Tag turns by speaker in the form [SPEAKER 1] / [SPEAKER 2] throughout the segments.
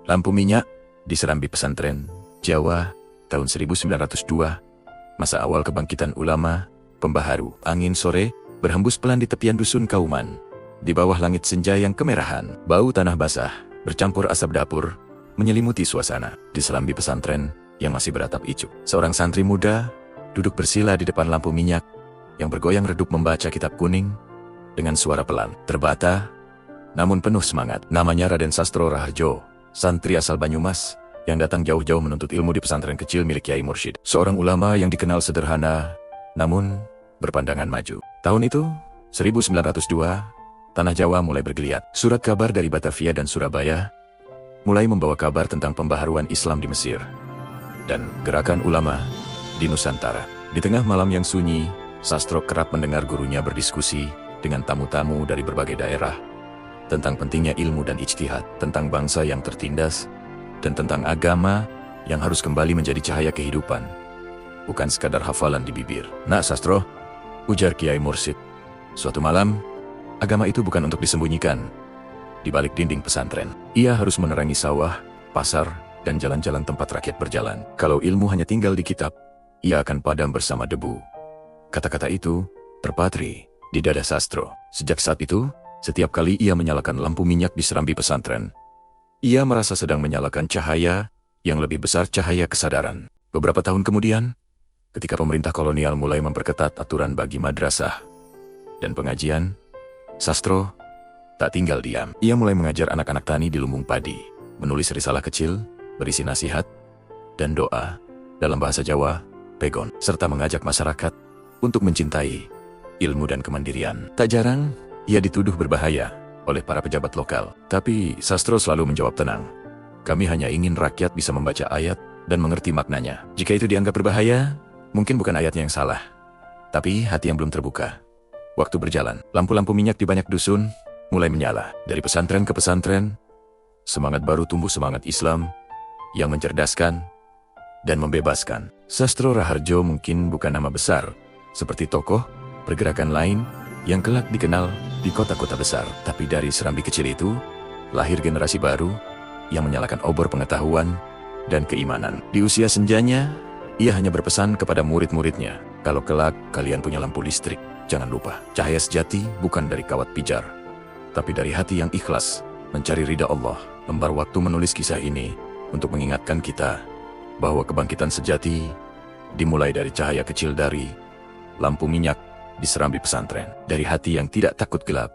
[SPEAKER 1] Lampu minyak di Serambi Pesantren, Jawa, tahun 1902. Masa awal kebangkitan ulama, pembaharu. Angin sore berhembus pelan di tepian dusun Kauman. Di bawah langit senja yang kemerahan, bau tanah basah bercampur asap dapur menyelimuti suasana. Di Serambi Pesantren yang masih beratap icuk, seorang santri muda duduk bersila di depan lampu minyak yang bergoyang redup membaca kitab kuning dengan suara pelan, terbata, namun penuh semangat. Namanya Raden Sastro Raharjo, santri asal Banyumas yang datang jauh-jauh menuntut ilmu di pesantren kecil milik Kiai Mursyid. Seorang ulama yang dikenal sederhana, namun berpandangan maju. Tahun itu, 1902, tanah Jawa mulai bergeliat. Surat kabar dari Batavia dan Surabaya mulai membawa kabar tentang pembaharuan Islam di Mesir dan gerakan ulama di Nusantara. Di tengah malam yang sunyi, Sastro kerap mendengar gurunya berdiskusi dengan tamu-tamu dari berbagai daerah tentang pentingnya ilmu dan ijtihad, tentang bangsa yang tertindas, dan tentang agama yang harus kembali menjadi cahaya kehidupan, bukan sekadar hafalan di bibir. "Nak Sastro," ujar Kiai Mursyid, "suatu malam, agama itu bukan untuk disembunyikan di balik dinding pesantren. Ia harus menerangi sawah, pasar, dan jalan-jalan tempat rakyat berjalan. Kalau ilmu hanya tinggal di kitab, ia akan padam bersama debu." Kata-kata itu terpatri di dada Sastro. Sejak saat itu, setiap kali ia menyalakan lampu minyak di Serambi Pesantren, ia merasa sedang menyalakan cahaya yang lebih besar, cahaya kesadaran. Beberapa tahun kemudian, ketika pemerintah kolonial mulai memperketat aturan bagi madrasah dan pengajian, Sastro tak tinggal diam. Ia mulai mengajar anak-anak tani di lumbung padi, menulis risalah kecil berisi nasihat dan doa dalam bahasa Jawa, pegon, serta mengajak masyarakat untuk mencintai ilmu dan kemandirian. Tak jarang, ia dituduh berbahaya oleh para pejabat lokal. Tapi Sastro selalu menjawab tenang, "Kami hanya ingin rakyat bisa membaca ayat dan mengerti maknanya. Jika itu dianggap berbahaya, mungkin bukan ayatnya yang salah, tapi hati yang belum terbuka." Waktu berjalan, lampu-lampu minyak di banyak dusun mulai menyala. Dari pesantren ke pesantren, semangat baru tumbuh, semangat Islam yang mencerdaskan dan membebaskan. Sastro Raharjo mungkin bukan nama besar seperti tokoh pergerakan lain yang kelak dikenal di kota-kota besar, tapi dari Serambi kecil itu lahir generasi baru yang menyalakan obor pengetahuan dan keimanan. Di usia senjanya, ia hanya berpesan kepada murid-muridnya, "Kalau kelak kalian punya lampu listrik, jangan lupa, cahaya sejati bukan dari kawat pijar, tapi dari hati yang ikhlas mencari ridha Allah." Lembar waktu menulis kisah ini untuk mengingatkan kita bahwa kebangkitan sejati dimulai dari cahaya kecil dari lampu minyak di Serambi Pesantren, dari hati yang tidak takut gelap,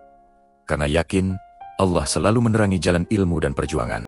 [SPEAKER 1] karena yakin Allah selalu menerangi jalan ilmu dan perjuangan.